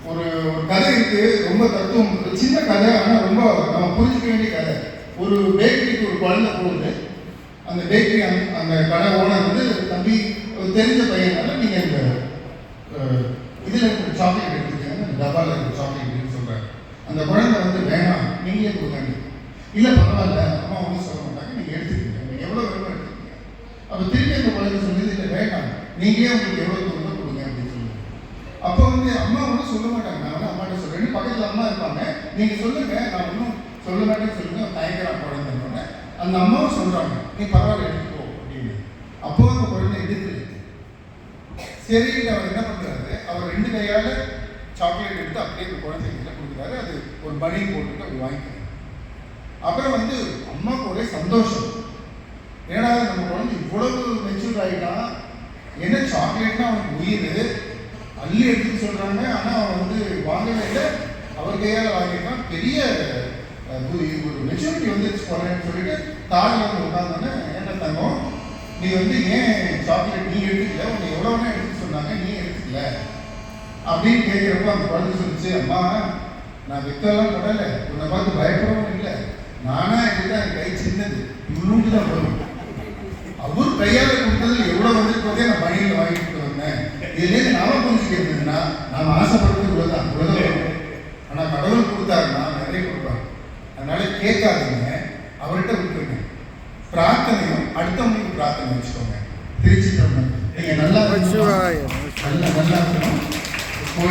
ஒரு ஒரு கதை இருக்கு, ரொம்ப தத்துவம், ஒரு சின்ன கதை, ஆனால் ரொம்ப நம்ம புரிஞ்சுக்க வேண்டிய கதை. ஒரு பேக்கரிக்கு ஒரு குழந்தை போகுது. அந்த பேக்கரி அந்த கடை ஓனர் வந்து, தம்பி தெரிஞ்ச பையனால நீங்கள் இந்த இதில் சாக்லேட் எடுத்துக்கங்க, டப்பாவில் இருக்கிற சாக்லேட் சொல்கிறார். அந்த குழந்தை வந்து வேணாம், நீங்களே கொடுக்காங்க. இல்லை பரவாயில்ல, அம்மா ஒன்றும் சொல்ல மாட்டாங்க, நீங்கள் எடுத்துக்கங்க, நீங்கள் எவ்வளோ வேணுமோ எடுத்துக்கங்க. அப்போ திரும்பி அந்த குழந்தை சொல்லுது, இல்லை வேண்டாம், நீங்களே உங்களுக்கு எவ்வளோ தோணுதோ கொடுங்க அப்படின்னு சொல்லுங்க. அப்போ வந்து அம்மா ஒன்றும் சொல்ல மாட்டாங்க, நான் வந்து அம்மாட்ட சொல்கிறேன், பக்கத்தில் அம்மா இருப்பாங்க, நீங்கள் சொல்லுங்கள், நான் ஒன்றும் சொல்ல மாட்டேன்னு சொல்லுங்க, தயக்கிறான் குழந்தைன்னு. அந்த அம்மாவும் சொல்கிறாங்க, நீ பரவாயில்ல எடுத்துக்கோ அப்படின்னு. அப்போ அந்த குழந்தை எடுத்து சரின்னு அவர் என்ன பண்ணுறாரு, அவர் 2 கையால் சாக்லேட் எடுத்து அப்படியே அந்த குழந்தைகிட்ட கொடுக்குறாரு. அது ஒரு பனியன் போட்டுட்டு அவர் வாங்கிக்கிறார். அப்புறம் வந்து அம்மாவுக்கு ஒரே சந்தோஷம், ஏன்னா நம்ம குழந்தை இவ்வளவு மெச்சூர் ஆகிட்டான், என்ன சாக்லேட்னா அவனுக்கு உயிர், அள்ளி எடுத்துன்னு சொல்கிறாங்க, ஆனால் அவன் வந்து வாங்கவே இல்லை, அவர் கையால் வாங்கிட்டான். பெரிய ஒரு மெச்சூரிட்டி வந்துச்சு போகிறேன்னு சொல்லிட்டு தாடியில் வந்து உட்காந்தோன்னே, என்ன தங்கம் நீ வந்து ஏன் சாக்லேட் நீ எடுத்துக்கல, உன்னை எவ்வளோ வேணா எடுத்துக்க சொன்னாங்க, நீ எடுத்துக்கல அப்படின்னு கேட்குறப்ப அந்த குழந்தை சொல்லிச்சு, அம்மா நான் விற்கலாம் படலை, உன்னை பார்த்து பயப்படவும் இல்லை, நானா எடுத்து அந்த கை சின்னது இவ்வளோண்டு தான் வரும், அவர் கையால் கொடுத்ததில் எவ்வளோ வந்துருக்கோதே நான் பணியில் வாங்கிட்டு வந்தேன். இதுலேருந்து நாம புரிஞ்சுக்கிறதுன்னா நாம் ஆசைப்படுறது இவ்வளோதான், இவ்வளோதான். ஆனால் கடவுள் கொடுத்தாருன்னா நிறைய கொடுப்பாரு. அதனால கேட்காதீங்க, அவர்கிட்ட விட்டுருங்க. பிரார்த்தனையும் அடுத்தவங்களுக்கு பிரார்த்தனை வச்சுக்கோங்க. திருச்சி நீங்க நல்லா நல்லா இருக்கணும்.